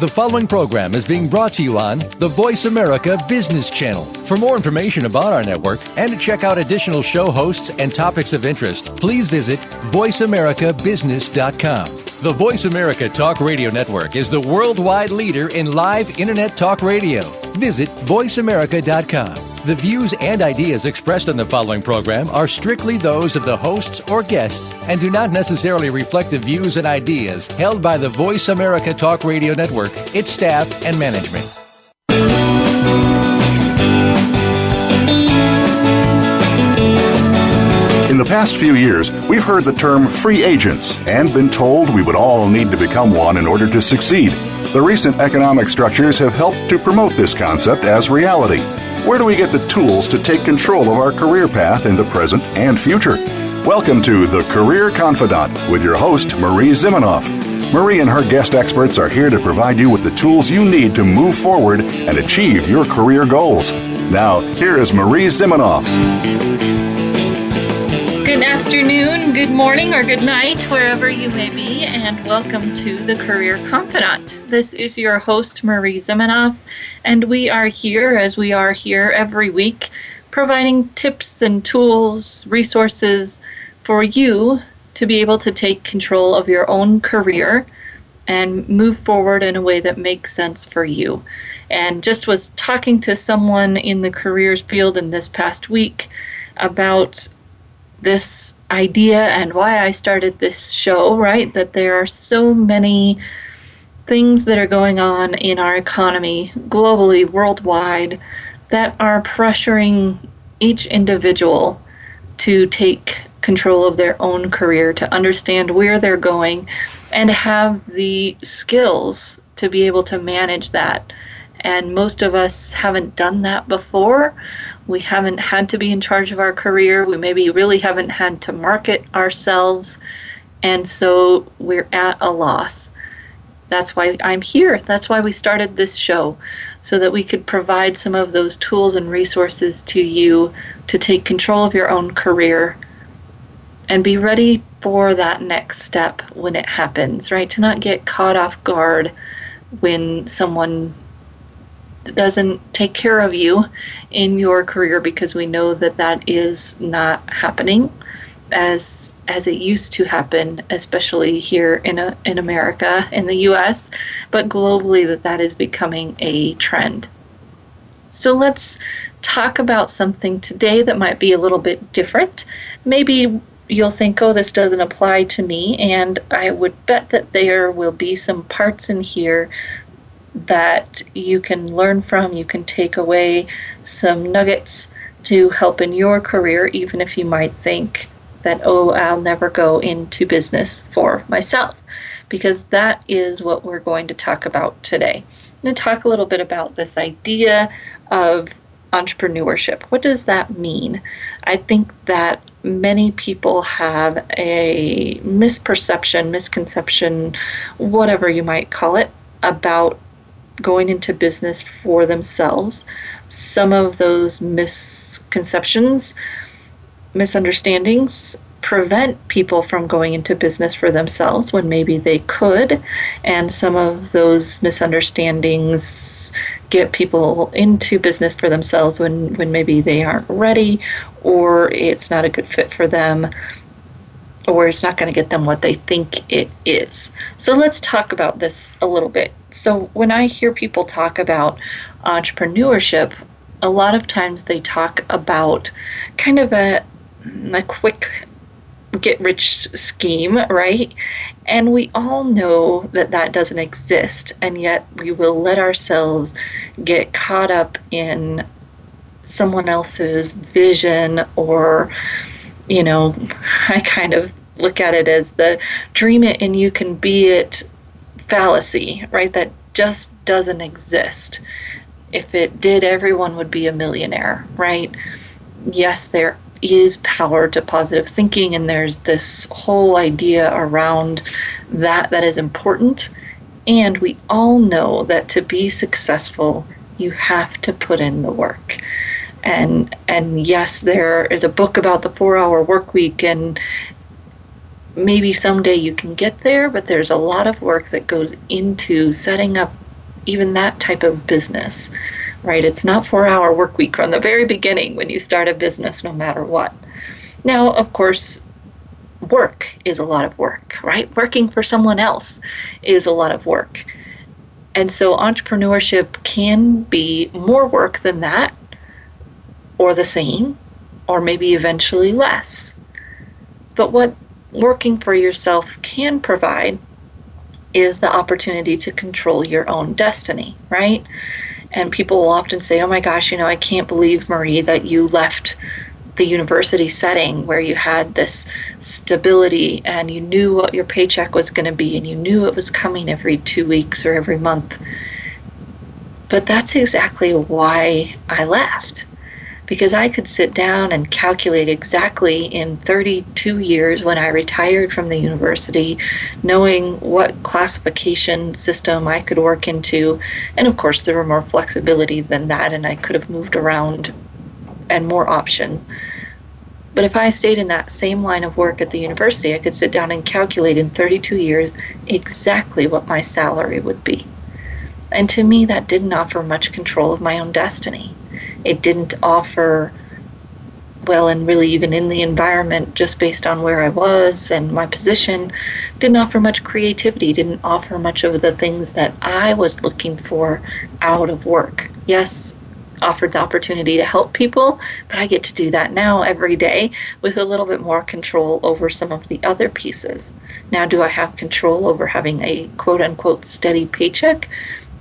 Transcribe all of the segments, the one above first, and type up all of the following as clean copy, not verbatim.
The following program is being brought to you on the Voice America Business Channel. For more information about our network and to check out additional show hosts and topics of interest, please visit voiceamericabusiness.com. The Voice America Talk Radio Network is the worldwide leader in live Internet talk radio. Visit voiceamerica.com. The views and ideas expressed on the following program are strictly those of the hosts or guests and do not necessarily reflect the views and ideas held by the Voice America Talk Radio Network, its staff, and management. In the past few years, we've heard the term free agents and been told we would all need to become one in order to succeed. The recent economic structures have helped to promote this concept as reality. Where do we get the tools to take control of our career path in the present and future? Welcome to The Career Confidant with your host, Marie Zimenoff. Marie and her guest experts are here to provide you with the tools you need to move forward and achieve your career goals. Now, here is Marie Zimenoff. Good afternoon, good morning, or good night, wherever you may be, and welcome to The Career Confidant. This is your host, Marie Zimenoff, and we are here, as we are here every week, providing tips and tools, resources for you to be able to take control of your own career and move forward in a way that makes sense for you. And just was talking to someone in the careers field in this past week about this idea and why I started this show, right? That there are so many things that are going on in our economy globally, worldwide, that are pressuring each individual to take control of their own career, to understand where they're going, and have the skills to be able to manage that. And most of us haven't done that before. We haven't had to be in charge of our career. We maybe really haven't had to market ourselves. And so we're at a loss. That's why I'm here. That's why we started this show, so that we could provide some of those tools and resources to you to take control of your own career and be ready for that next step when it happens, right? To not get caught off guard when someone doesn't take care of you in your career, because we know that that is not happening as it used to happen, especially here in America, in the US, but globally that is becoming a trend. So let's talk about something today that might be a little bit different. Maybe you'll think, oh, this doesn't apply to me, and I would bet that there will be some parts in here that you can learn from, you can take away some nuggets to help in your career, even if you might think that, oh, I'll never go into business for myself, because that is what we're going to talk about today. I'm going to talk a little bit about this idea of entrepreneurship. What does that mean? I think that many people have a misconception, whatever you might call it, about going into business for themselves. Some of those misconceptions, misunderstandings prevent people from going into business for themselves when maybe they could, and some of those misunderstandings get people into business for themselves when maybe they aren't ready, or it's not a good fit for them, or it's not going to get them what they think it is. So let's talk about this a little bit. So when I hear people talk about entrepreneurship, a lot of times they talk about kind of a quick get-rich scheme, right? And we all know that that doesn't exist, and yet we will let ourselves get caught up in someone else's vision, or, you know, I kind of look at it as the dream it and you can be it fallacy, right? That just doesn't exist. If it did, everyone would be a millionaire, right? Yes, there is power to positive thinking, and there's this whole idea around that is important. And we all know that to be successful, you have to put in the work. And yes, there is a book about the 4-hour work week, and maybe someday you can get there, but there's a lot of work that goes into setting up even that type of business, right? It's not 4-hour work week from the very beginning when you start a business, no matter what. Now, of course, work is a lot of work, right? Working for someone else is a lot of work. And so entrepreneurship can be more work than that, or the same, or maybe eventually less. But what working for yourself can provide is the opportunity to control your own destiny, right? And people will often say, oh my gosh, I can't believe, Marie, that you left the university setting where you had this stability and you knew what your paycheck was going to be and you knew it was coming every 2 weeks or every month. But that's exactly why I left. Because I could sit down and calculate exactly in 32 years when I retired from the university, knowing what classification system I could work into. And of course, there were more flexibility than that, and I could have moved around and more options. But if I stayed in that same line of work at the university, I could sit down and calculate in 32 years exactly what my salary would be. And to me, that didn't offer much control of my own destiny. It didn't offer, well, and really even in the environment, just based on where I was and my position, didn't offer much creativity, didn't offer much of the things that I was looking for out of work. Yes, offered the opportunity to help people, but I get to do that now every day with a little bit more control over some of the other pieces. Now, do I have control over having a quote-unquote steady paycheck?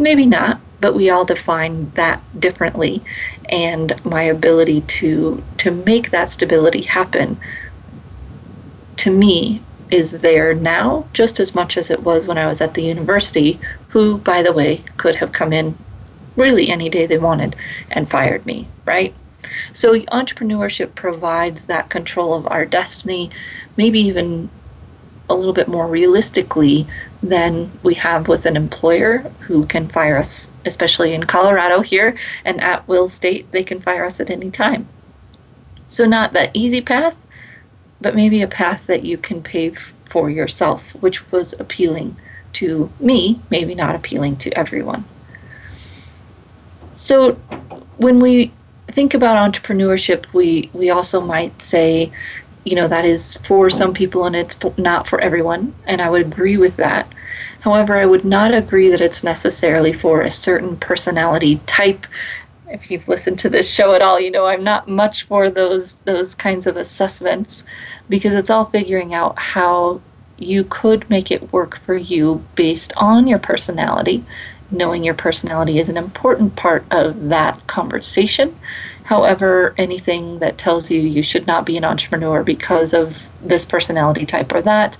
Maybe not, but we all define that differently, and my ability to make that stability happen, to me, is there now just as much as it was when I was at the university, who, by the way, could have come in really any day they wanted and fired me, right? So entrepreneurship provides that control of our destiny, maybe even a little bit more realistically than we have with an employer who can fire us, especially in Colorado here, and at will state, they can fire us at any time. So not that easy path, but maybe a path that you can pave for yourself, which was appealing to me, maybe not appealing to everyone. So when we think about entrepreneurship, we also might say, that is for some people and it's not for everyone, and I would agree with that. However, I would not agree that it's necessarily for a certain personality type. If you've listened to this show at all, I'm not much for those kinds of assessments, because it's all figuring out how you could make it work for you based on your personality. Knowing your personality is an important part of that conversation. However, anything that tells you should not be an entrepreneur because of this personality type or that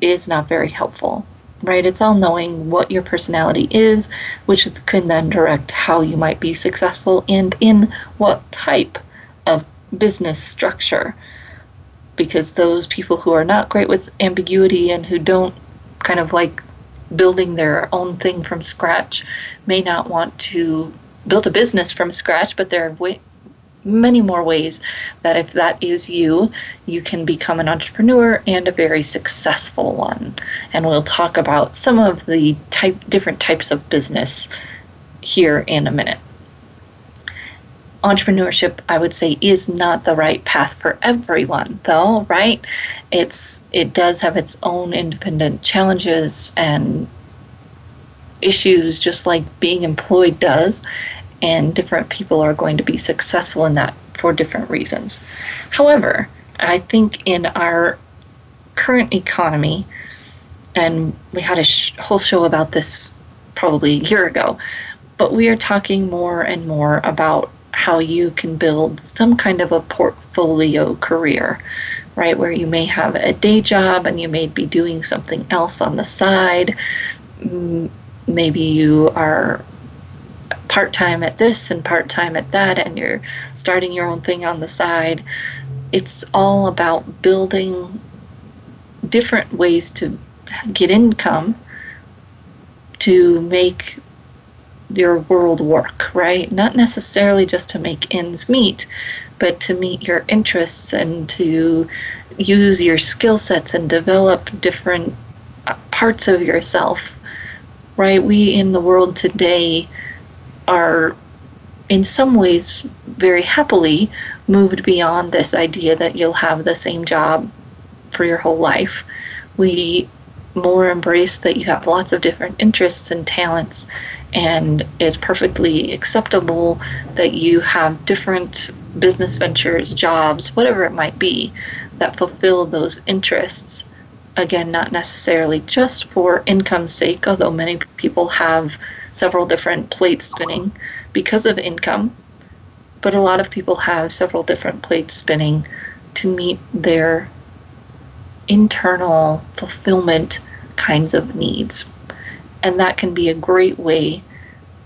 is not very helpful, right? It's all knowing what your personality is, which can then direct how you might be successful and in what type of business structure. Because those people who are not great with ambiguity and who don't kind of like building their own thing from scratch may not want to build a business from scratch, but there are many more ways that if that is you can become an entrepreneur and a very successful one. And we'll talk about some of the different types of business here in a minute. Entrepreneurship, I would say, is not the right path for everyone, though, right? It does have its own independent challenges and issues, just like being employed does. And different people are going to be successful in that for different reasons. However, I think in our current economy, and we had a whole show about this probably a year ago, but we are talking more and more about how you can build some kind of a portfolio career, right? Where you may have a day job and you may be doing something else on the side. Maybe you are part-time at this and part-time at that, and you're starting your own thing on the side. It's all about building different ways to get income to make your world work, right? Not necessarily just to make ends meet, but to meet your interests and to use your skill sets and develop different parts of yourself right? We in the world today are in some ways very happily moved beyond this idea that you'll have the same job for your whole life. We more embrace that you have lots of different interests and talents, and it's perfectly acceptable that you have different business ventures, jobs, whatever it might be, that fulfill those interests. Again, not necessarily just for income's sake, although many people have several different plates spinning because of income, but a lot of people have several different plates spinning to meet their internal fulfillment kinds of needs. And that can be a great way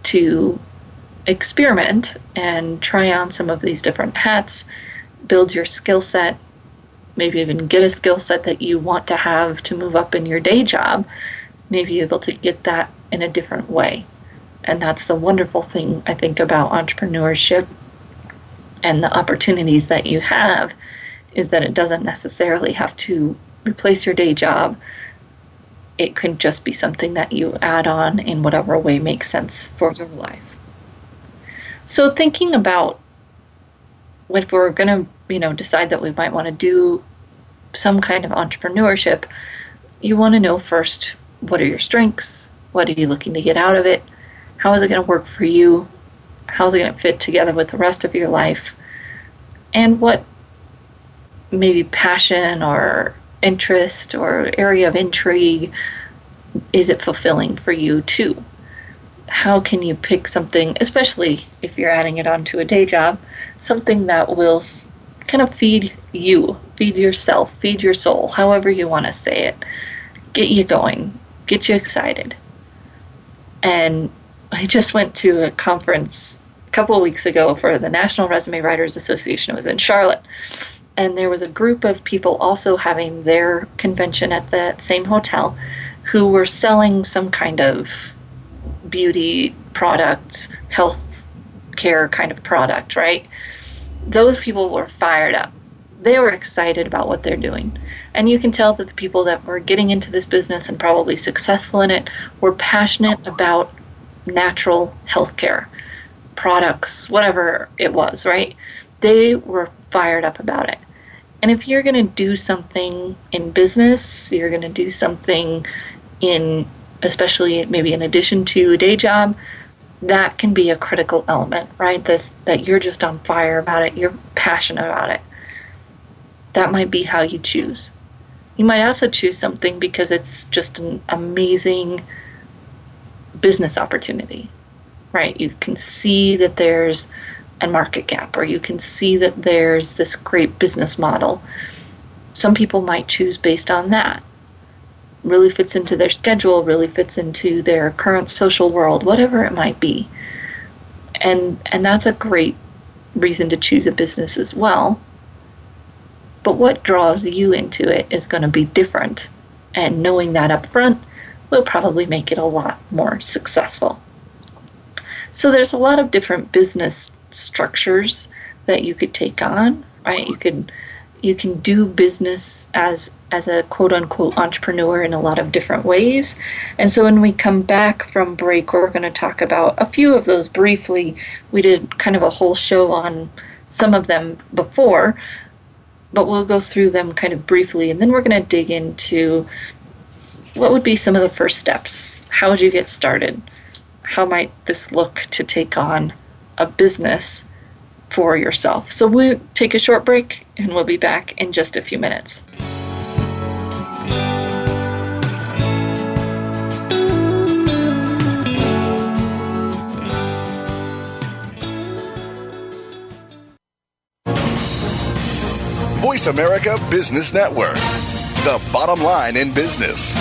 to experiment and try on some of these different hats, build your skill set, maybe even get a skill set that you want to have to move up in your day job, maybe able to get that in a different way. And that's the wonderful thing, I think, about entrepreneurship and the opportunities that you have, is that it doesn't necessarily have to replace your day job. It could just be something that you add on in whatever way makes sense for your life. So thinking about if we're going to, decide that we might want to do some kind of entrepreneurship, you want to know first, what are your strengths? What are you looking to get out of it? How is it going to work for you? How is it going to fit together with the rest of your life? And what maybe passion or interest or area of intrigue is it fulfilling for you too? How can you pick something, especially if you're adding it onto a day job, something that will kind of feed you, feed yourself, feed your soul, however you want to say it, get you going, get you excited. And I just went to a conference a couple of weeks ago for the National Resume Writers Association. It was in Charlotte. And there was a group of people also having their convention at the same hotel who were selling some kind of beauty product, health care kind of product, right? Those people were fired up. They were excited about what they're doing. And you can tell that the people that were getting into this business and probably successful in it were passionate about natural healthcare products, whatever it was, right? They were fired up about it. And if you're going to do something in business, you're going to do something in, especially maybe in addition to a day job, that can be a critical element, right? That you're just on fire about it, you're passionate about it. That might be how you choose. You might also choose something because it's just an amazing business opportunity, right? You can see that there's a market gap, or you can see that there's this great business model. Some people might choose based on that. Really fits into their schedule, really fits into their current social world, whatever it might be. And that's a great reason to choose a business as well. But what draws you into it is going to be different. And knowing that up front will probably make it a lot more successful. So there's a lot of different business structures that you could take on, right? You can do business as a quote-unquote entrepreneur in a lot of different ways. And so when we come back from break, we're going to talk about a few of those briefly. We did kind of a whole show on some of them before, but we'll go through them kind of briefly, and then we're going to dig into what would be some of the first steps. How would you get started? How might this look to take on a business for yourself? So we'll take a short break, and we'll be back in just a few minutes. Voice America Business Network, the bottom line in business.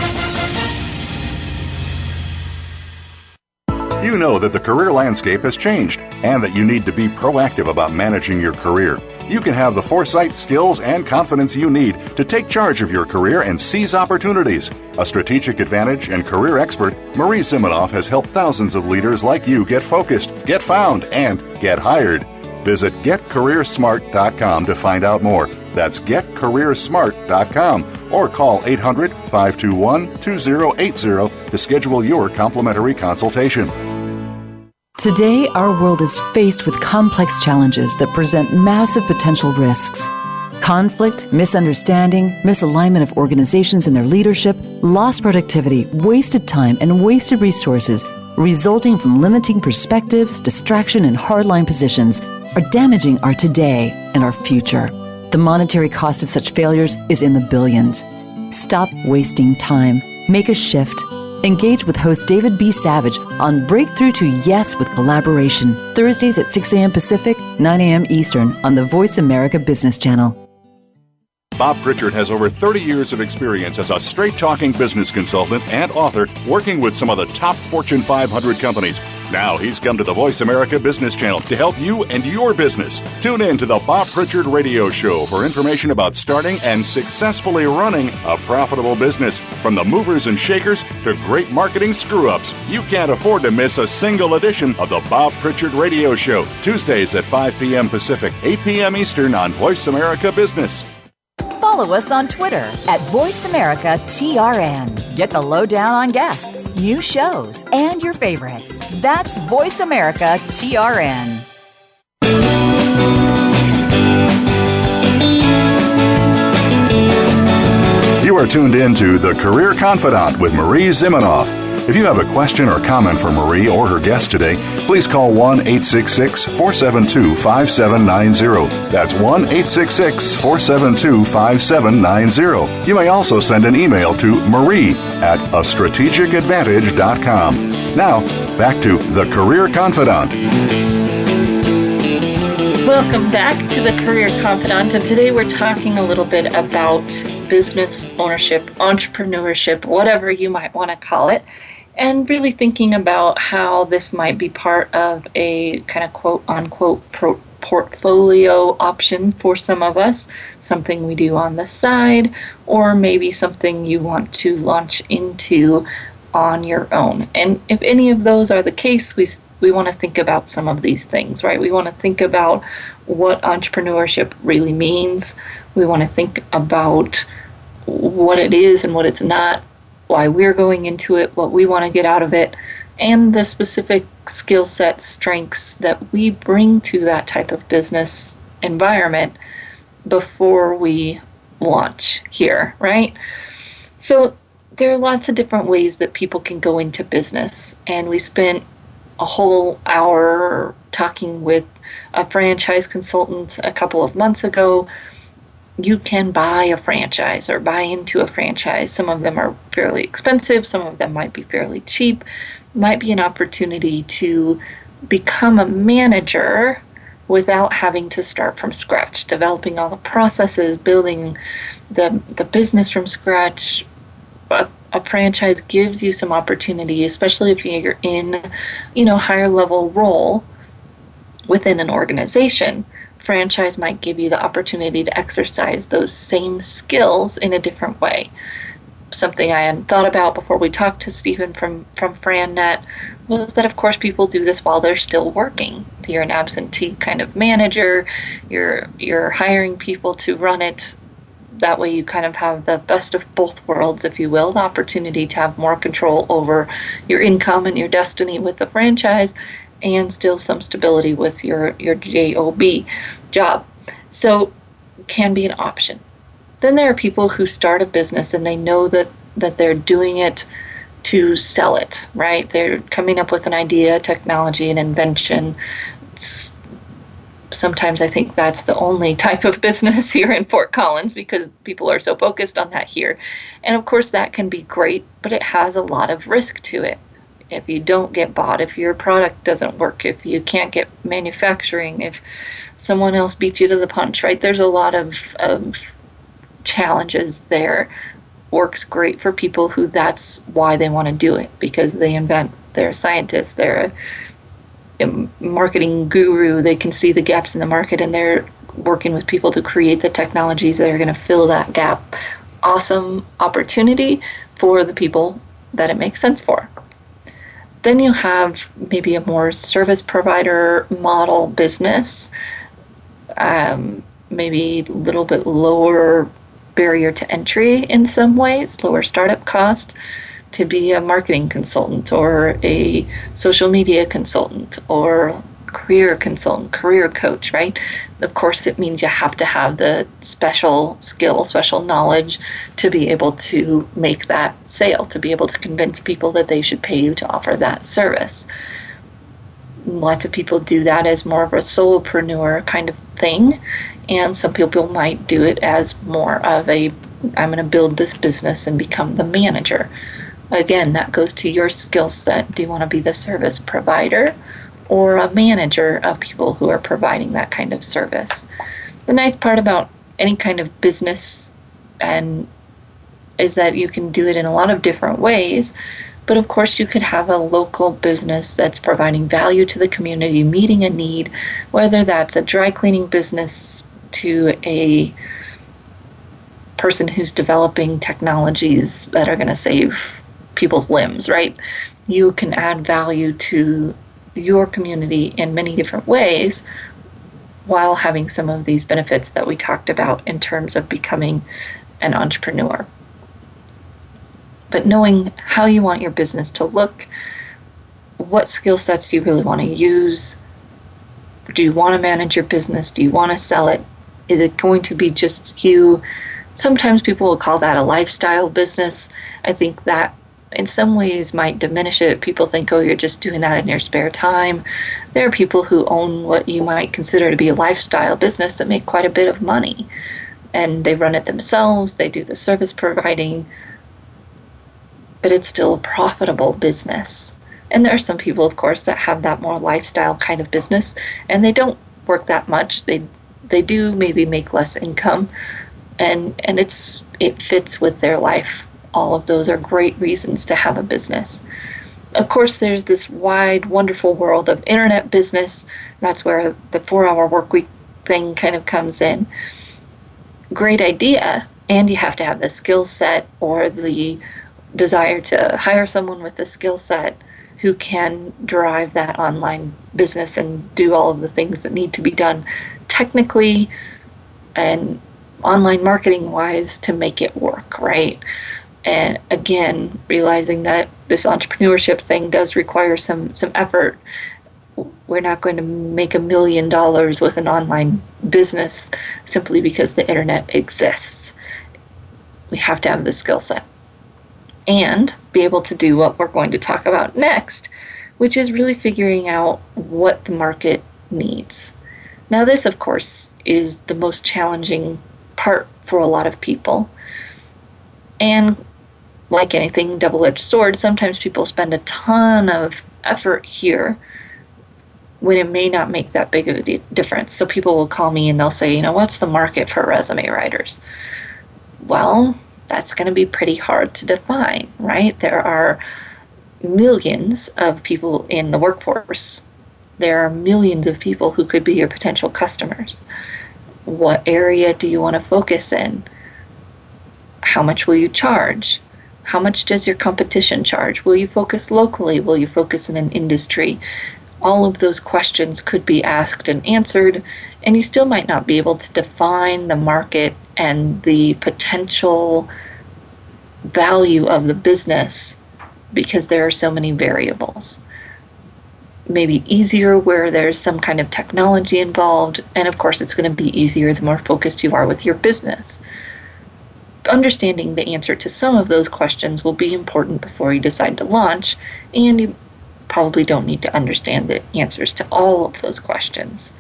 You know that the career landscape has changed and that you need to be proactive about managing your career. You can have the foresight, skills, and confidence you need to take charge of your career and seize opportunities. A strategic advantage and career expert, Marie Zimenoff has helped thousands of leaders like you get focused, get found, and get hired. Visit getcareersmart.com to find out more. That's getcareersmart.com or call 800-521-2080 to to schedule your complimentary consultation. Today, our world is faced with complex challenges that present massive potential risks. Conflict, misunderstanding, misalignment of organizations and their leadership, lost productivity, wasted time, and wasted resources resulting from limiting perspectives, distraction, and hardline positions are damaging our today and our future. The monetary cost of such failures is in the billions. Stop wasting time. Make a shift. Engage with host David B. Savage on Breakthrough to Yes with Collaboration, Thursdays at 6 a.m. Pacific, 9 a.m. Eastern on the Voice America Business Channel. Bob Pritchard has over 30 years of experience as a straight-talking business consultant and author working with some of the top Fortune 500 companies. Now he's come to the Voice America Business Channel to help you and your business. Tune in to the Bob Pritchard Radio Show for information about starting and successfully running a profitable business. From the movers and shakers to great marketing screw-ups, you can't afford to miss a single edition of the Bob Pritchard Radio Show. Tuesdays at 5 p.m. Pacific, 8 p.m. Eastern on Voice America Business. Follow us on Twitter at VoiceAmericaTRN. Get the lowdown on guests, new shows, and your favorites. That's VoiceAmericaTRN. You are tuned in to The Career Confidant with Marie Zimenoff. If you have a question or comment for Marie or her guest today, please call 1-866-472-5790. That's 1-866-472-5790. You may also send an email to marie@astrategicadvantage.com. Now, back to The Career Confidant. Welcome back to the Career Confidant, and today we're talking a little bit about business ownership, entrepreneurship, whatever you might want to call it, and really thinking about how this might be part of a kind of quote-unquote portfolio option for some of us, something we do on the side, or maybe something you want to launch into on your own. And if any of those are the case, we want to think about some of these things, right? We want to think about what entrepreneurship really means. We want to think about what it is and what it's not, why we're going into it, what we want to get out of it, and the specific skill set strengths that we bring to that type of business environment before we launch here, right? So there are lots of different ways that people can go into business, and we spent a whole hour talking with a franchise consultant a couple of months ago. You can buy a franchise or buy into a franchise. Some of them are fairly expensive. Some of them might be fairly cheap. Might be an opportunity to become a manager without having to start from scratch, developing all the processes, building the business from scratch. A franchise gives you some opportunity, especially if you're in, higher level role within an organization. Franchise might give you the opportunity to exercise those same skills in a different way. Something I hadn't thought about before we talked to Stephen from FranNet was that, of course, people do this while they're still working. If you're an absentee kind of manager, you're hiring people to run it. That way you kind of have the best of both worlds, if you will, the opportunity to have more control over your income and your destiny with the franchise, and still some stability with your job. So can be an option. Then there are people who start a business and they know that they're doing it to sell it, right? They're coming up with an idea, technology, an invention. Sometimes I think that's the only type of business here in Fort Collins because people are so focused on that here. And of course that can be great, but it has a lot of risk to it. If you don't get bought, if your product doesn't work, if you can't get manufacturing, if someone else beats you to the punch, right? There's a lot of challenges there. Works great for people who that's why they want to do it, because they invent, they're scientists, they're a marketing guru, they can see the gaps in the market and they're working with people to create the technologies that are going to fill that gap. Awesome opportunity for the people that it makes sense for. Then you have maybe a more service provider model business, maybe a little bit lower barrier to entry in some ways, lower startup cost to be a marketing consultant or a social media consultant or career consultant, career coach, right? Of course, it means you have to have the special skill, special knowledge to be able to make that sale, to be able to convince people that they should pay you to offer that service. Lots of people do that as more of a solopreneur kind of thing, and some people might do it as more of a, I'm going to build this business and become the manager. Again, that goes to your skill set. Do you want to be the service provider or a manager of people who are providing that kind of service? The nice part about any kind of business and is that you can do it in a lot of different ways. But of course, you could have a local business that's providing value to the community, meeting a need, whether that's a dry cleaning business to a person who's developing technologies that are going to save people's limbs, right? You can add value to your community in many different ways while having some of these benefits that we talked about in terms of becoming an entrepreneur. But knowing how you want your business to look, what skill sets you really want to use, do you want to manage your business? Do you want to sell it? Is it going to be just you? Sometimes people will call that a lifestyle business. I think that in some ways might diminish it. People think, oh, you're just doing that in your spare time. There are people who own what you might consider to be a lifestyle business that make quite a bit of money. And they run it themselves, they do the service providing, but it's still a profitable business. And there are some people, of course, that have that more lifestyle kind of business, and they don't work that much. They do maybe make less income, and it fits with their life. All of those are great reasons to have a business. Of course, there's this wide, wonderful world of internet business. That's where the 4-hour work week thing kind of comes in. Great idea, and you have to have the skill set or the desire to hire someone with the skill set who can drive that online business and do all of the things that need to be done technically and online marketing wise to make it work, right? And again, realizing that this entrepreneurship thing does require some effort. We're not going to make $1 million with an online business simply because the internet exists. We have to have the skill set and be able to do what we're going to talk about next, which is really figuring out what the market needs. Now, this, of course, is the most challenging part for a lot of people. And like anything, double-edged sword, sometimes people spend a ton of effort here when it may not make that big of a difference. So people will call me and they'll say, what's the market for resume writers? Well, that's going to be pretty hard to define, right? There are millions of people in the workforce. There are millions of people who could be your potential customers. What area do you want to focus in? How much will you charge? How much does your competition charge? Will you focus locally? Will you focus in an industry? All of those questions could be asked and answered, and you still might not be able to define the market and the potential value of the business because there are so many variables. Maybe easier where there's some kind of technology involved, and of course it's going to be easier the more focused you are with your business. Understanding the answer to some of those questions will be important before you decide to launch, and you probably don't need to understand the answers to all of those questions.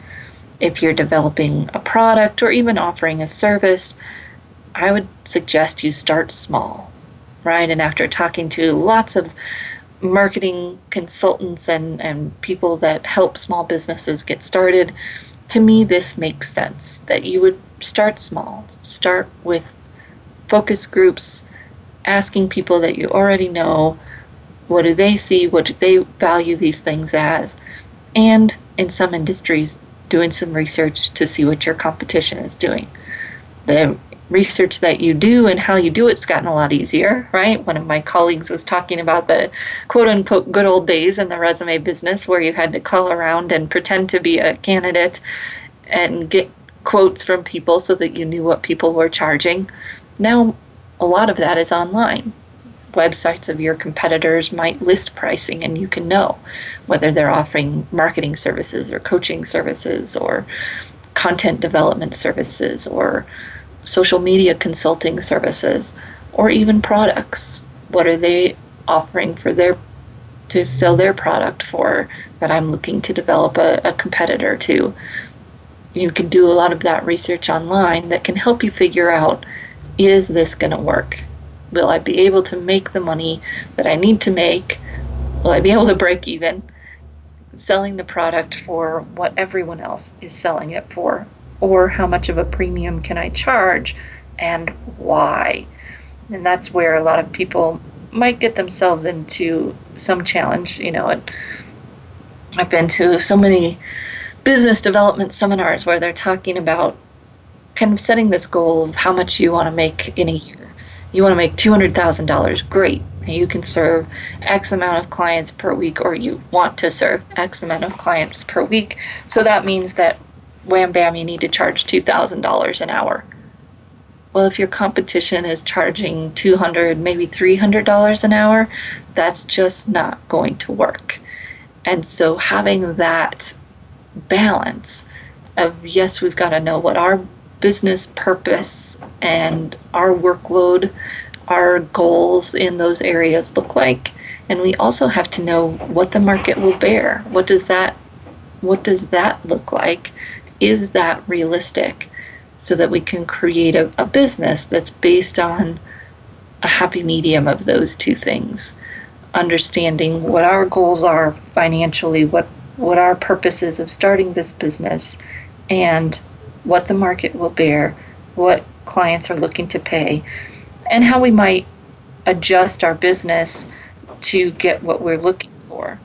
If you're developing a product or even offering a service, I would suggest you start small, right? And after talking to lots of marketing consultants and people that help small businesses get started, to me this makes sense, that you would start small. Start with focus groups, asking people that you already know, what do they see, what do they value these things as, and in some industries, doing some research to see what your competition is doing. The research that you do and how you do it's gotten a lot easier, right? One of my colleagues was talking about the quote-unquote good old days in the resume business where you had to call around and pretend to be a candidate and get quotes from people so that you knew what people were charging. Now, a lot of that is online. websites of your competitors might list pricing, and you can know whether they're offering marketing services or coaching services or content development services or social media consulting services or even products. What are they offering to sell their product for that I'm looking to develop a competitor to? You can do a lot of that research online that can help you figure out, is this going to work? Will I be able to make the money that I need to make? Will I be able to break even selling the product for what everyone else is selling it for? Or how much of a premium can I charge and why? And that's where a lot of people might get themselves into some challenge. I've been to so many business development seminars where they're talking about kind of setting this goal of how much you want to make in a year. You want to make $200,000, great. You can serve X amount of clients per week, or you want to serve X amount of clients per week. So that means that wham bam, you need to charge $2,000 an hour. Well, if your competition is charging $200, maybe $300 an hour, that's just not going to work. And so having that balance of, yes, we've got to know what our business purpose and our workload, our goals in those areas look like, and we also have to know what the market will bear. What does that look like? Is that realistic? So that we can create a business that's based on a happy medium of those two things. Understanding what our goals are financially, what our purpose is of starting this business, and what the market will bear, what clients are looking to pay, and how we might adjust our business to get what we're looking for.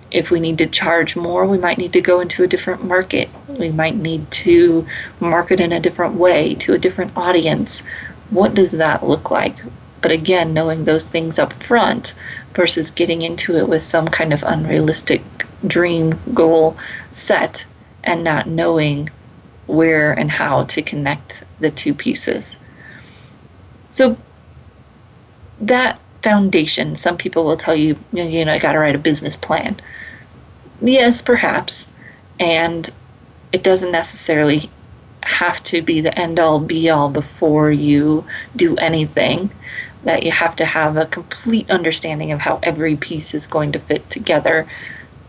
If we need to charge more, we might need to go into a different market. We might need to market in a different way to a different audience. What does that look like? But again, knowing those things up front versus getting into it with some kind of unrealistic dream goal set and not knowing where and how to connect the two pieces. So that foundation, some people will tell you, I got to write a business plan. Yes, perhaps. And it doesn't necessarily have to be the end-all be-all before you do anything, that you have to have a complete understanding of how every piece is going to fit together.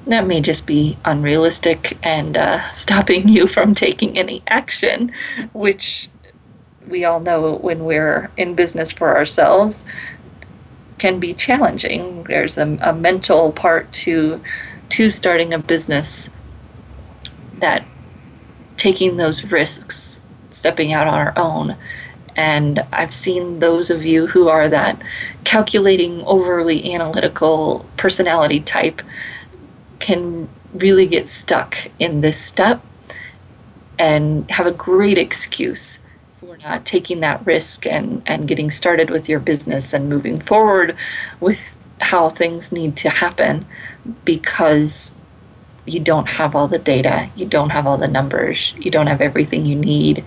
That may just be unrealistic and stopping you from taking any action, which we all know when we're in business for ourselves can be challenging. There's a mental part to starting a business, that taking those risks, stepping out on our own. And I've seen those of you who are that calculating, overly analytical personality type can really get stuck in this step and have a great excuse for not taking that risk and getting started with your business and moving forward with how things need to happen, because you don't have all the data, you don't have all the numbers, you don't have everything you need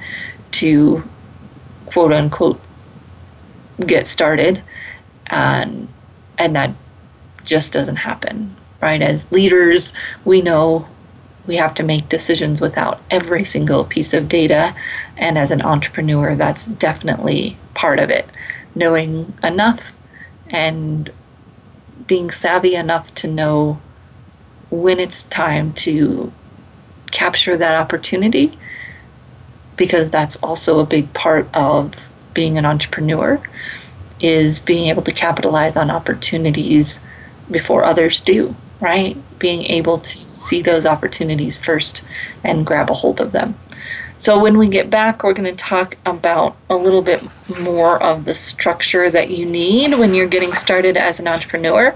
to quote unquote get started, and that just doesn't happen, right? As leaders, we know we have to make decisions without every single piece of data, and as an entrepreneur, that's definitely part of it. Knowing enough and being savvy enough to know when it's time to capture that opportunity, because that's also a big part of being an entrepreneur, is being able to capitalize on opportunities before others do, right? Being able to see those opportunities first and grab a hold of them. So when we get back, we're going to talk about a little bit more of the structure that you need when you're getting started as an entrepreneur,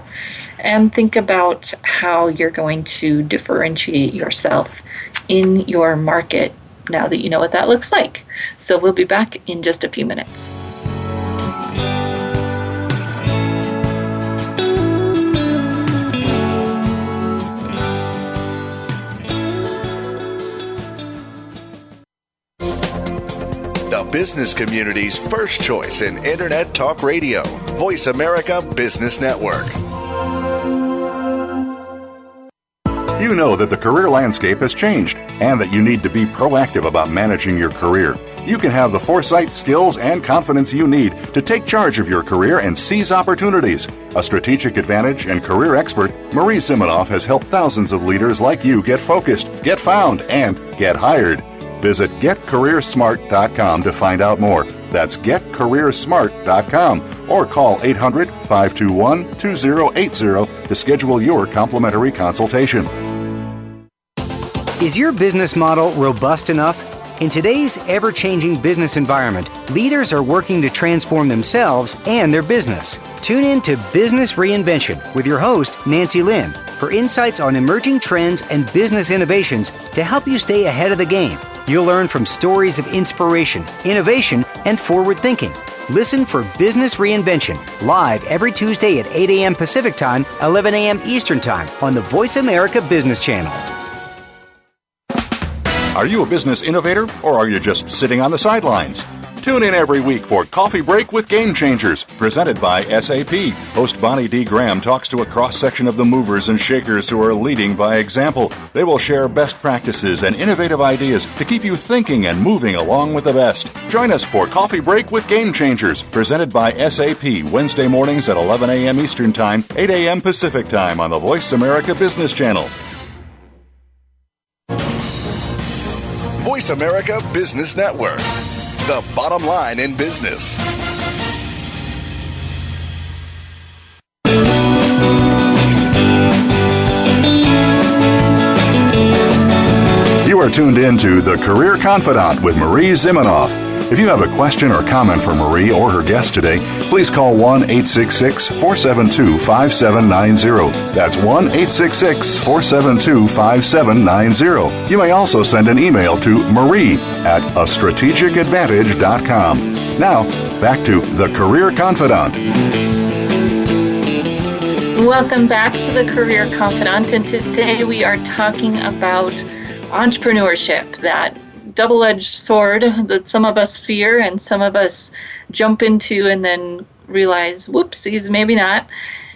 and think about how you're going to differentiate yourself in your market now that you know what that looks like. So we'll be back in just a few minutes. The business community's first choice in Internet Talk Radio, Voice America Business Network. You know that the career landscape has changed and that you need to be proactive about managing your career. You can have the foresight, skills, and confidence you need to take charge of your career and seize opportunities. A strategic advantage and career expert, Marie Zimenoff has helped thousands of leaders like you get focused, get found, and get hired. Visit getcareersmart.com to find out more. That's getcareersmart.com or call 800-521-2080 to schedule your complimentary consultation. Is your business model robust enough? In today's ever-changing business environment, leaders are working to transform themselves and their business. Tune in to Business Reinvention with your host, Nancy Lynn, for insights on emerging trends and business innovations to help you stay ahead of the game. You'll learn from stories of inspiration, innovation, and forward thinking. Listen for Business Reinvention, live every Tuesday at 8 a.m. Pacific Time, 11 a.m. Eastern Time on the Voice America Business Channel. Are you a business innovator, or are you just sitting on the sidelines? Tune in every week for Coffee Break with Game Changers, presented by SAP. Host Bonnie D. Graham talks to a cross-section of the movers and shakers who are leading by example. They will share best practices and innovative ideas to keep you thinking and moving along with the best. Join us for Coffee Break with Game Changers, presented by SAP, Wednesday mornings at 11 a.m. Eastern Time, 8 a.m. Pacific Time on the Voice America Business Channel. Voice America Business Network, the bottom line in business. You are tuned in to The Career Confidant with Marie Zimenoff. If you have a question or comment for Marie or her guest today, please call 1-866-472-5790. That's 1-866-472-5790. You may also send an email to marie@astrategicadvantage.com. Now, back to The Career Confidant. Welcome back to the Career Confidant, and today we are talking about entrepreneurship, that double-edged sword that some of us fear and some of us jump into and then realize, whoopsies, maybe not,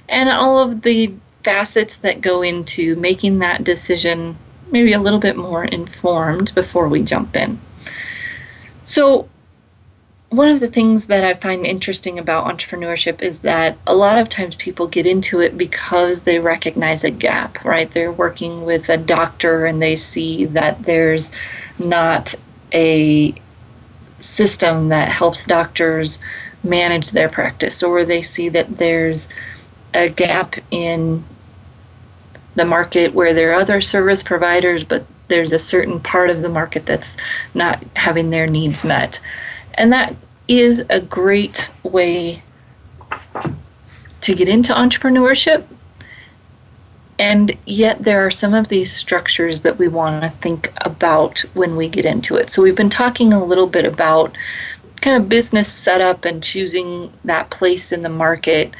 and all of the facets that go into making that decision maybe a little bit more informed before we jump in. So one of the things that I find interesting about entrepreneurship is that a lot of times people get into it because they recognize a gap, right? They're working with a doctor and they see that there's not a system that helps doctors manage their practice, or they see that there's a gap in the market where there are other service providers, but there's a certain part of the market that's not having their needs met. And that is a great way to get into entrepreneurship. And yet there are some of these structures that we want to think about when we get into it. So we've been talking a little bit about kind of business setup and choosing that place in the market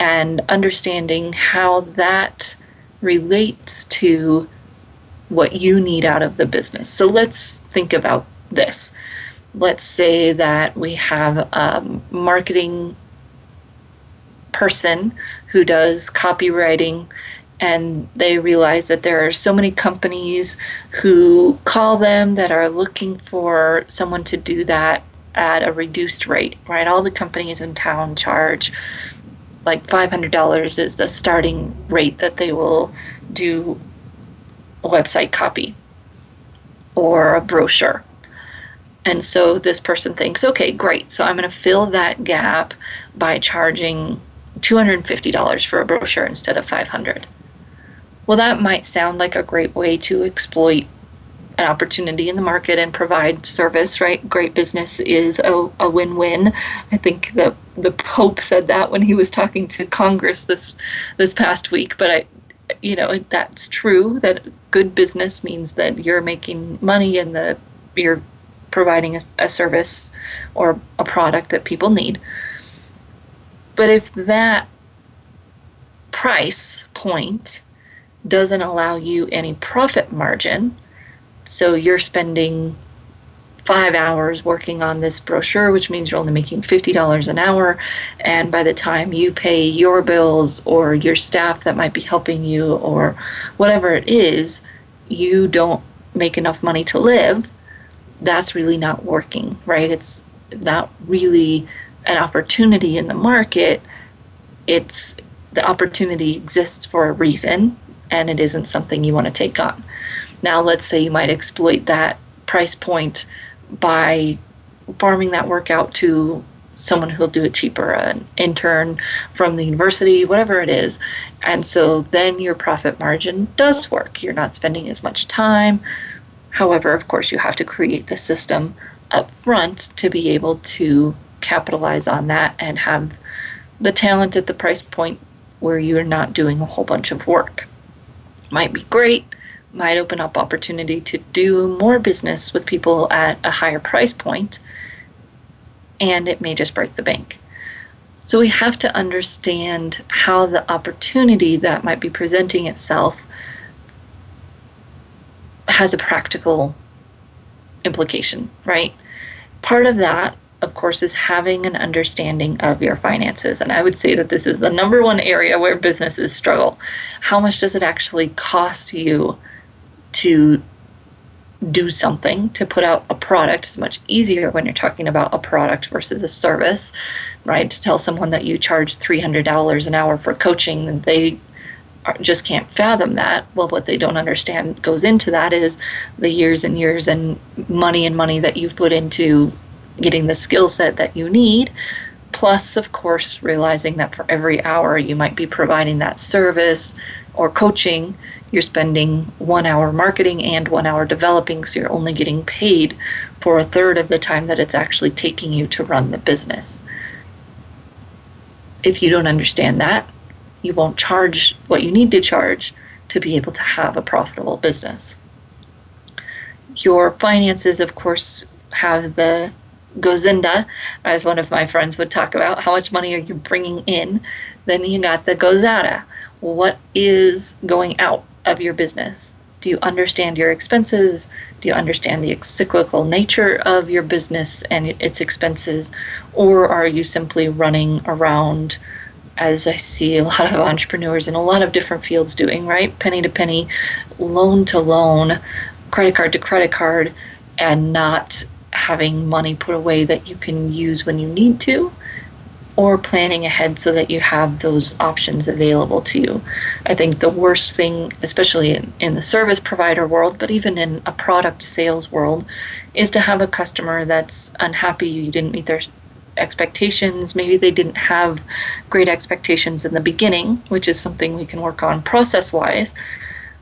and understanding how that relates to what you need out of the business. So let's think about this. Let's say that we have a marketing person who does copywriting, and they realize that there are so many companies who call them that are looking for someone to do that at a reduced rate, right? All the companies in town charge like $500 is the starting rate that they will do a website copy or a brochure. And so this person thinks, okay, great. So I'm going to fill that gap by charging $250 for a brochure instead of $500. Well, that might sound like a great way to exploit an opportunity in the market and provide service, right? Great business is a win-win. I think the Pope said that when he was talking to Congress this past week. But that's true. That good business means that you're making money and you're providing a service or a product that people need. But if that price point doesn't allow you any profit margin, so you're spending 5 hours working on this brochure, which means you're only making $50 an hour. And by the time you pay your bills or your staff that might be helping you or whatever it is, you don't make enough money to live. That's really not working, right? It's not really an opportunity in the market. It's the opportunity exists for a reason, and it isn't something you want to take on. Now, let's say you might exploit that price point by farming that work out to someone who'll do it cheaper, an intern from the university, whatever it is. And so then your profit margin does work. You're not spending as much time. However, of course, you have to create the system up front to be able to capitalize on that and have the talent at the price point where you're not doing a whole bunch of work. Might be great, might open up opportunity to do more business with people at a higher price point, and it may just break the bank. So we have to understand how the opportunity that might be presenting itself has a practical implication, right? Part of that, of course, is having an understanding of your finances. And I would say that this is the number one area where businesses struggle. How much does it actually cost you to do something, to put out a product? It's much easier when you're talking about a product versus a service, right? To tell someone that you charge $300 an hour for coaching, they just can't fathom that. Well, what they don't understand goes into that is the years and years and money that you've put into getting the skill set that you need, plus, of course, realizing that for every hour you might be providing that service or coaching, you're spending 1 hour marketing and 1 hour developing, so you're only getting paid for a third of the time that it's actually taking you to run the business. If you don't understand that, you won't charge what you need to charge to be able to have a profitable business. Your finances, of course, have the gozinda, as one of my friends would talk about. How much money are you bringing in? Then you got the gozada. What is going out of your business? Do you understand your expenses? Do you understand the cyclical nature of your business and its expenses? Or are you simply running around, as I see a lot of entrepreneurs in a lot of different fields doing, right? Penny to penny, loan to loan, credit card to credit card, and not having money put away that you can use when you need to, or planning ahead so that you have those options available to you. I think the worst thing, especially in the service provider world, but even in a product sales world, is to have a customer that's unhappy you didn't meet their expectations. Maybe they didn't have great expectations in the beginning, which is something we can work on process-wise.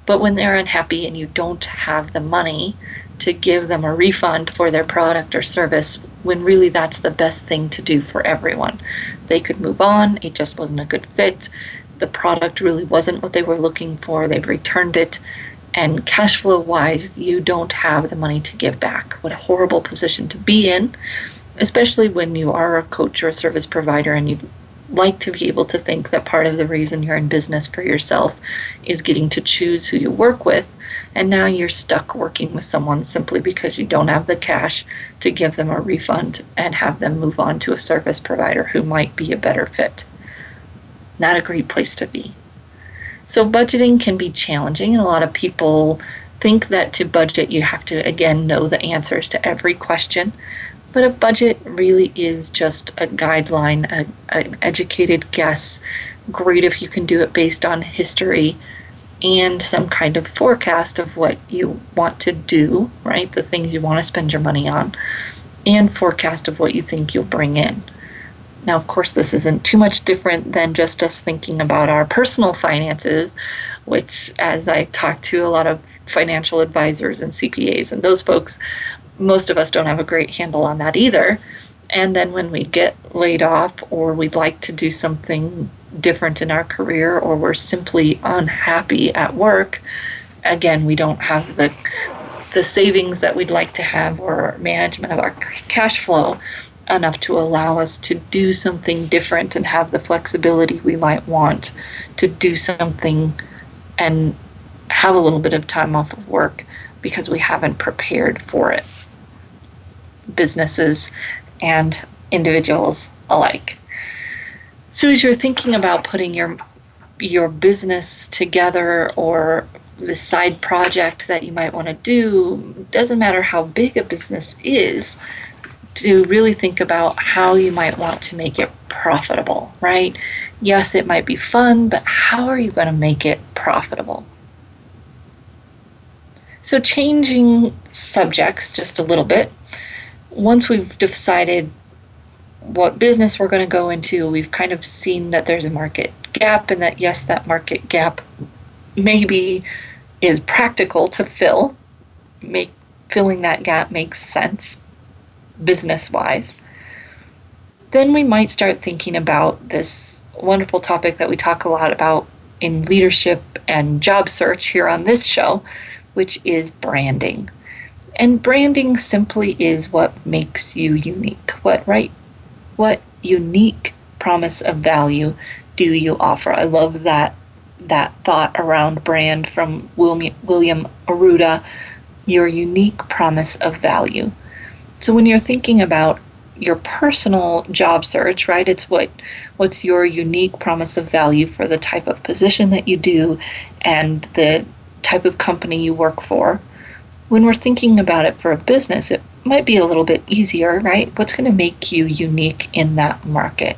But when they're unhappy and you don't have the money to give them a refund for their product or service, when really that's the best thing to do for everyone. They could move on, it just wasn't a good fit, the product really wasn't what they were looking for, they've returned it, and cash flow wise, you don't have the money to give back. What a horrible position to be in, especially when you are a coach or a service provider and you'd like to be able to think that part of the reason you're in business for yourself is getting to choose who you work with. And now you're stuck working with someone simply because you don't have the cash to give them a refund and have them move on to a service provider who might be a better fit. Not a great place to be. So budgeting can be challenging, and a lot of people think that to budget you have to, again, know the answers to every question. But a budget really is just a guideline, an educated guess. Great if you can do it based on history and some kind of forecast of what you want to do, right? The things you want to spend your money on, and forecast of what you think you'll bring in. Now, of course, this isn't too much different than just us thinking about our personal finances, which, as I talk to a lot of financial advisors and CPAs and those folks, most of us don't have a great handle on that either. And then when we get laid off, or we'd like to do something different in our career, or we're simply unhappy at work, again, we don't have the savings that we'd like to have, or management of our cash flow enough to allow us to do something different and have the flexibility we might want to do something and have a little bit of time off of work because we haven't prepared for it. businesses and individuals alike. So as you're thinking about putting your business together, or the side project that you might want to do, doesn't matter how big a business is, to really think about how you might want to make it profitable, right? Yes, it might be fun, but how are you going to make it profitable? So changing subjects just a little bit, once we've decided what business we're going to go into, we've kind of seen that there's a market gap, and that yes, that market gap maybe is practical to fill. Filling that gap makes sense business-wise. Then we might start thinking about this wonderful topic that we talk a lot about in leadership and job search here on this show, which is branding. And branding simply is what makes you unique. What unique promise of value do you offer? I love that thought around brand from William Arruda, your unique promise of value. So when you're thinking about your personal job search, right, it's what's your unique promise of value for the type of position that you do and the type of company you work for. When we're thinking about it for a business, it might be a little bit easier, right? What's going to make you unique in that market?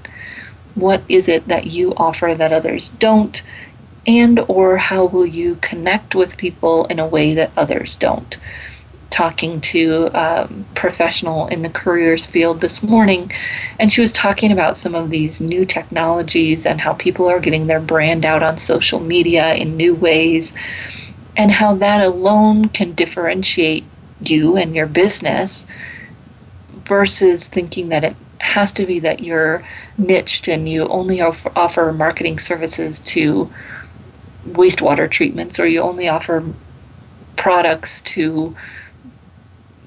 What is it that you offer that others don't? And or how will you connect with people in a way that others don't? Talking to a professional in the careers field this morning, and she was talking about some of these new technologies and how people are getting their brand out on social media in new ways, and how that alone can differentiate you and your business, versus thinking that it has to be that you're niched and you only offer marketing services to wastewater treatments, or you only offer products to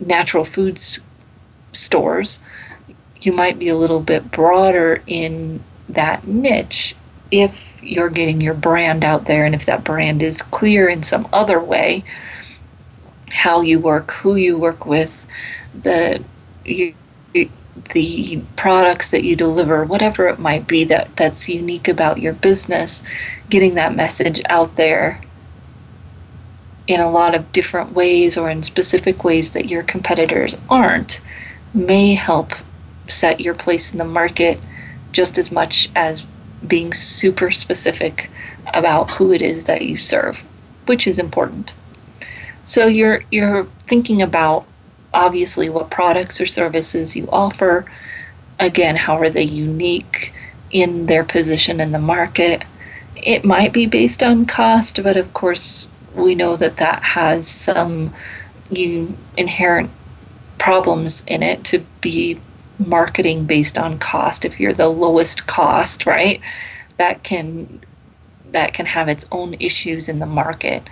natural foods stores. You might be a little bit broader in that niche if you're getting your brand out there, and if that brand is clear in some other way, how you work, who you work with, the products that you deliver, whatever it might be that's unique about your business, getting that message out there in a lot of different ways or in specific ways that your competitors aren't, may help set your place in the market just as much as being super specific about who it is that you serve, which is important. So you're thinking about, obviously, what products or services you offer. Again, how are they unique in their position in the market? It might be based on cost, but of course we know that has some inherent problems in it to be marketing based on cost. If you're the lowest cost, right, that can have its own issues in the market.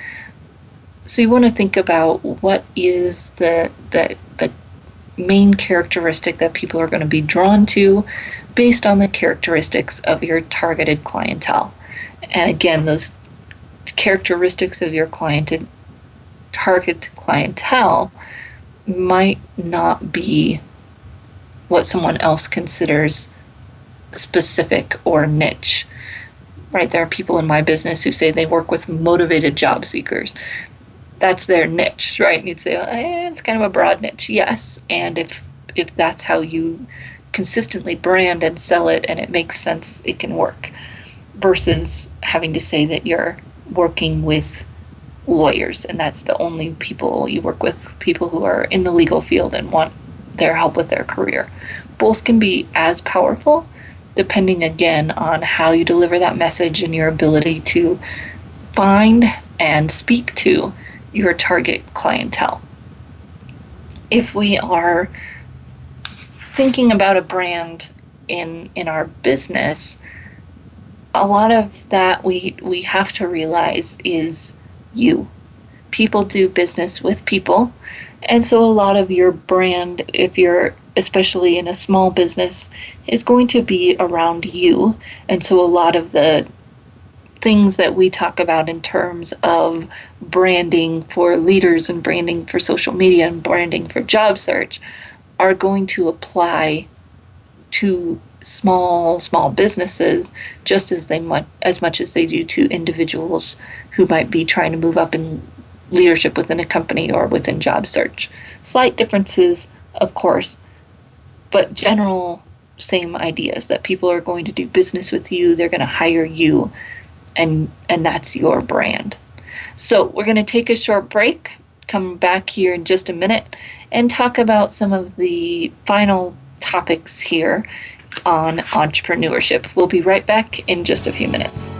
So you want to think about what is the main characteristic that people are going to be drawn to based on the characteristics of your targeted clientele. And again, those characteristics of your target clientele might not be what someone else considers specific or niche, right? There are people in my business who say they work with motivated job seekers. That's their niche, right? And you'd say, it's kind of a broad niche. Yes, and if that's how you consistently brand and sell it and it makes sense, it can work, versus having to say that you're working with lawyers and that's the only people you work with, people who are in the legal field and want their help with their career. Both can be as powerful, depending again on how you deliver that message and your ability to find and speak to your target clientele. If we are thinking about a brand in our business, a lot of that we have to realize is you. People do business with people, and so a lot of your brand, if you're especially in a small business, is going to be around you. And so a lot of the things that we talk about in terms of branding for leaders and branding for social media and branding for job search are going to apply to small businesses just as much as they do to individuals who might be trying to move up in leadership within a company or within job search. Slight differences, of course, but general same ideas that people are going to do business with you, they're going to hire you, and that's your brand. So we're going to take a short break, come back here in just a minute, and talk about some of the final topics here on entrepreneurship. We'll be right back in just a few minutes.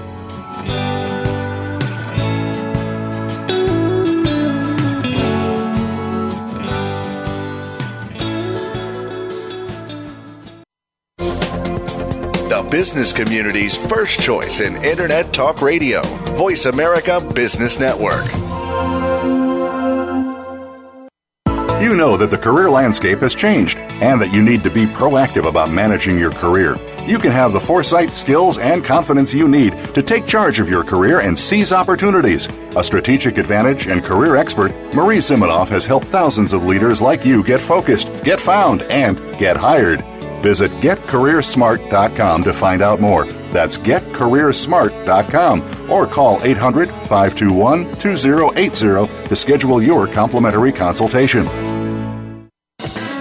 The business community's first choice in Internet Talk Radio, Voice America Business Network. You know that the career landscape has changed and that you need to be proactive about managing your career. You can have the foresight, skills, and confidence you need to take charge of your career and seize opportunities. A strategic advantage and career expert, Marie Zimenoff has helped thousands of leaders like you get focused, get found, and get hired. Visit getcareersmart.com to find out more. That's getcareersmart.com or call 800-521-2080 to schedule your complimentary consultation.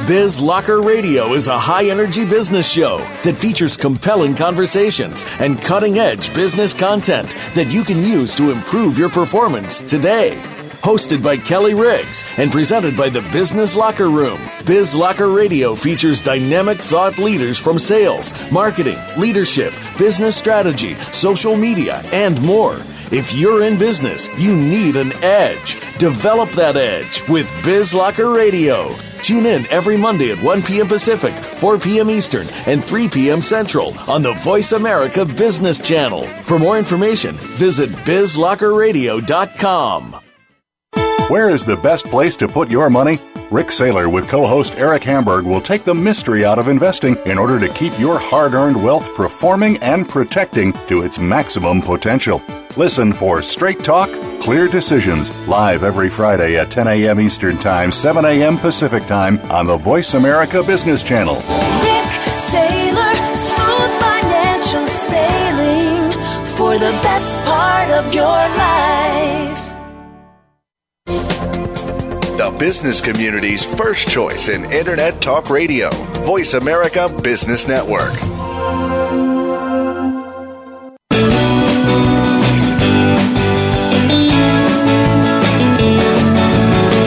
Biz Locker Radio is a high-energy business show that features compelling conversations and cutting-edge business content that you can use to improve your performance today. Hosted by Kelly Riggs and presented by the Business Locker Room, Biz Locker Radio features dynamic thought leaders from sales, marketing, leadership, business strategy, social media, and more. If you're in business, you need an edge. Develop that edge with Biz Locker Radio. Tune in every Monday at 1 p.m. Pacific, 4 p.m. Eastern, and 3 p.m. Central on the Voice America Business Channel. For more information, visit bizlockerradio.com. Where is the best place to put your money? Rick Saylor with co-host Eric Hamburg will take the mystery out of investing in order to keep your hard-earned wealth performing and protecting to its maximum potential. Listen for Straight Talk, Clear Decisions, live every Friday at 10 a.m. Eastern Time, 7 a.m. Pacific Time on the Voice America Business Channel. Rick Saylor, smooth financial sailing for the best part of your life. The business community's first choice in Internet Talk Radio, Voice America Business Network.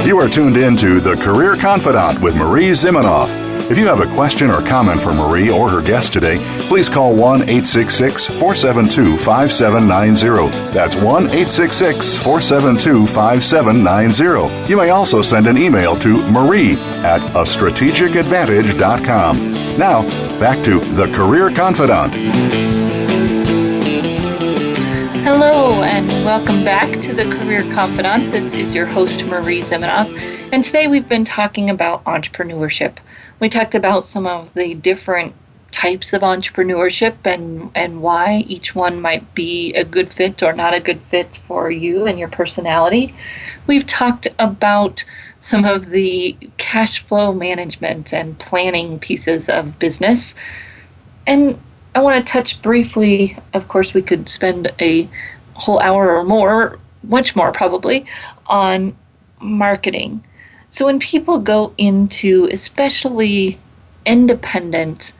You are tuned in to The Career Confidant with Marie Zimenoff. If you have a question or comment for Marie or her guest today, please call 1-866-472-5790. That's 1-866-472-5790. You may also send an email to marie@astrategicadvantage.com. Now, back to The Career Confidant. Hello, and welcome back to The Career Confidant. This is your host, Marie Zimenoff, and today we've been talking about entrepreneurship. We talked about some of the different types of entrepreneurship and why each one might be a good fit or not a good fit for you and your personality. We've talked about some of the cash flow management and planning pieces of business. And I want to touch briefly, of course, we could spend a whole hour or more, much more probably, on marketing. So when people go into especially independent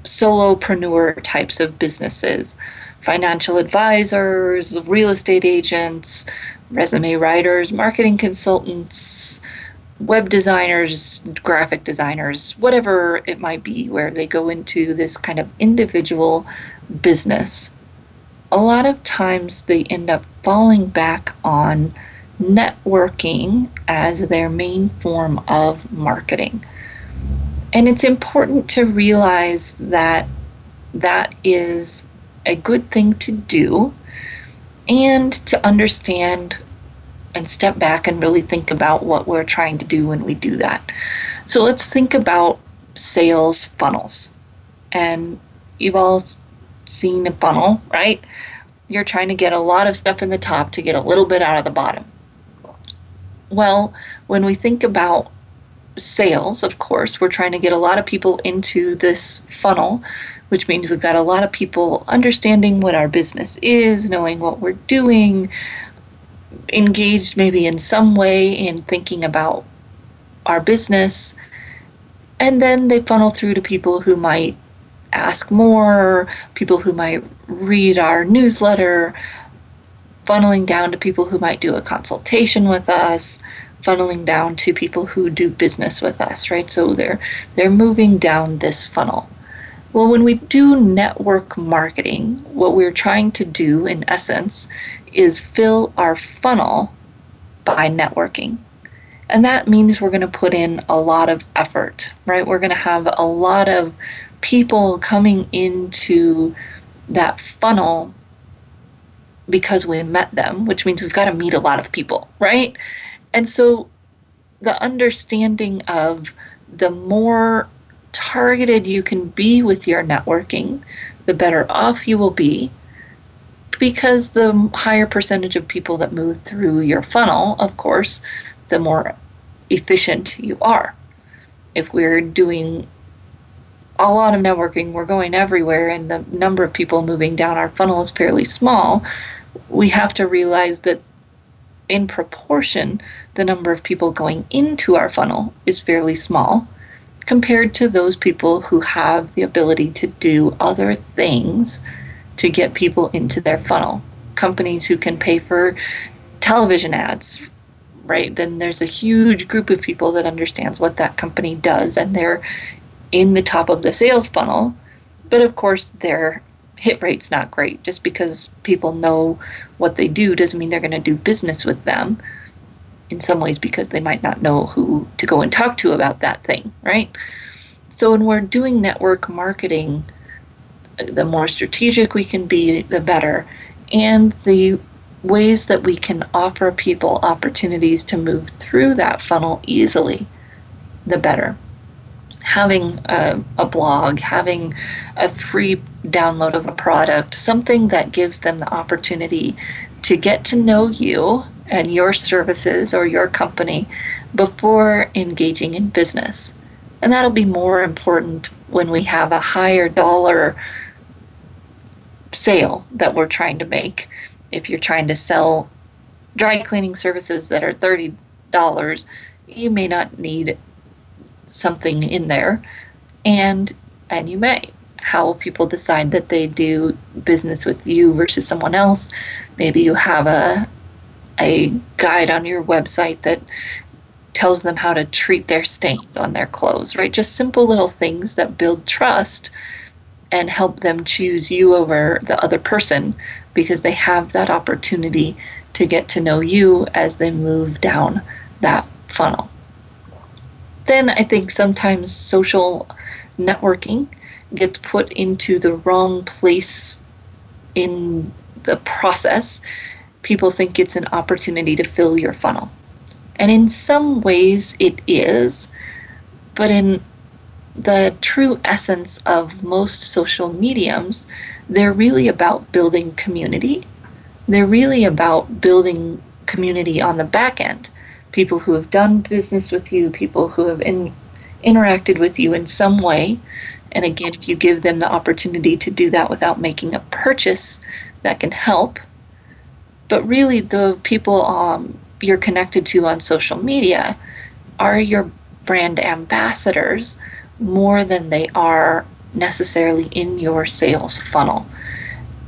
solopreneur types of businesses, financial advisors, real estate agents, resume writers, marketing consultants, web designers, graphic designers, whatever it might be, where they go into this kind of individual business, a lot of times they end up falling back on networking as their main form of marketing. And it's important to realize that that is a good thing to do, and to understand and step back and really think about what we're trying to do when we do that. So let's think about sales funnels. And you've all seen a funnel, right? You're trying to get a lot of stuff in the top to get a little bit out of the bottom. Well, when we think about sales, of course. We're trying to get a lot of people into this funnel, which means we've got a lot of people understanding what our business is, knowing what we're doing, engaged maybe in some way in thinking about our business. And then they funnel through to people who might ask more, people who might read our newsletter, funneling down to people who might do a consultation with us, funneling down to people who do business with us, right? So they're moving down this funnel. Well, when we do network marketing, what we're trying to do in essence is fill our funnel by networking. And that means we're going to put in a lot of effort, right? We're going to have a lot of people coming into that funnel because we met them, which means we've got to meet a lot of people, right? And so the understanding of the more targeted you can be with your networking, the better off you will be, because the higher percentage of people that move through your funnel, of course, the more efficient you are. If we're doing a lot of networking, we're going everywhere, and the number of people moving down our funnel is fairly small, we have to realize that in proportion, the number of people going into our funnel is fairly small compared to those people who have the ability to do other things to get people into their funnel. Companies who can pay for television ads, right? Then there's a huge group of people that understands what that company does, and they're in the top of the sales funnel. But of course, their hit rate's not great. Just because people know what they do doesn't mean they're going to do business with them. In some ways, because they might not know who to go and talk to about that thing, right? So when we're doing network marketing, the more strategic we can be, the better. And the ways that we can offer people opportunities to move through that funnel easily, the better. Having a blog, having a free download of a product, something that gives them the opportunity to get to know you and your services or your company before engaging in business. And that'll be more important when we have a higher dollar sale that we're trying to make. If you're trying to sell dry cleaning services that are $30, you may not need something in there, and you may. How will people decide that they do business with you versus someone else? Maybe you have a guide on your website that tells them how to treat their stains on their clothes, right? Just simple little things that build trust and help them choose you over the other person, because they have that opportunity to get to know you as they move down that funnel. Then I think sometimes social networking gets put into the wrong place in the process. People think it's an opportunity to fill your funnel. And in some ways it is, but in the true essence of most social mediums, they're really about building community. They're really about building community on the back end. People who have done business with you, people who have interacted with you in some way. And again, if you give them the opportunity to do that without making a purchase, that can help. But really, the people you're connected to on social media are your brand ambassadors more than they are necessarily in your sales funnel.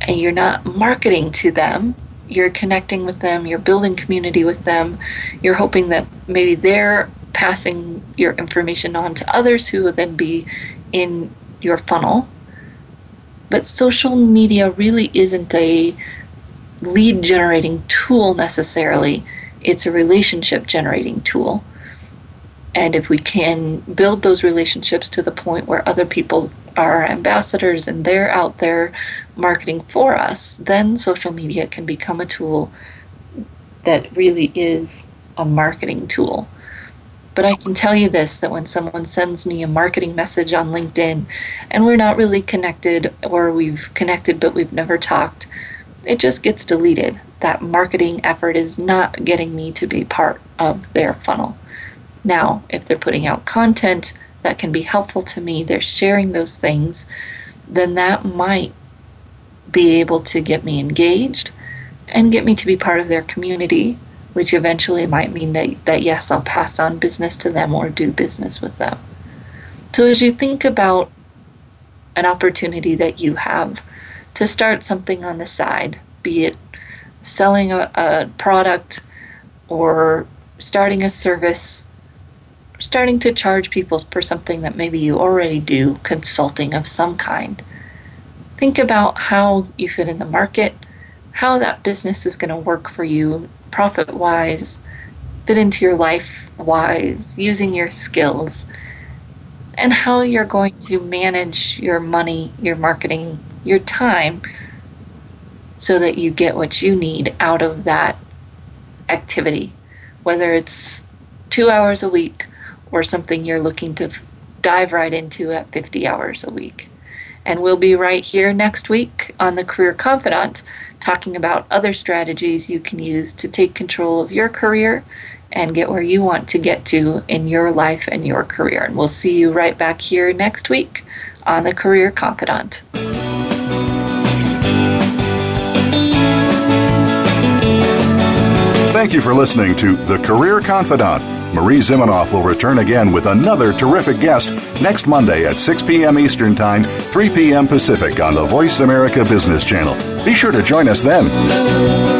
And you're not marketing to them. You're connecting with them, you're building community with them, you're hoping that maybe they're passing your information on to others who will then be in your funnel. But social media really isn't a lead generating tool necessarily, it's a relationship generating tool. And if we can build those relationships to the point where other people are ambassadors and they're out there marketing for us, then social media can become a tool that really is a marketing tool. But I can tell you this, that when someone sends me a marketing message on LinkedIn and we're not really connected, or we've connected but we've never talked, it just gets deleted. That marketing effort is not getting me to be part of their funnel. Now, if they're putting out content that can be helpful to me, they're sharing those things, then that might be able to get me engaged and get me to be part of their community, which eventually might mean that yes, I'll pass on business to them or do business with them. So as you think about an opportunity that you have to start something on the side, be it selling a product or starting a service, starting to charge people for something that maybe you already do, consulting of some kind. Think about how you fit in the market, how that business is going to work for you profit-wise, fit into your life-wise, using your skills, and how you're going to manage your money, your marketing, your time, so that you get what you need out of that activity, whether it's 2 hours a week or something you're looking to dive right into at 50 hours a week. And we'll be right here next week on the Career Confidant talking about other strategies you can use to take control of your career and get where you want to get to in your life and your career. And we'll see you right back here next week on the Career Confidant. Thank you for listening to The Career Confidant. Marie Zimenoff will return again with another terrific guest next Monday at 6 p.m. Eastern Time, 3 p.m. Pacific on the Voice America Business Channel. Be sure to join us then.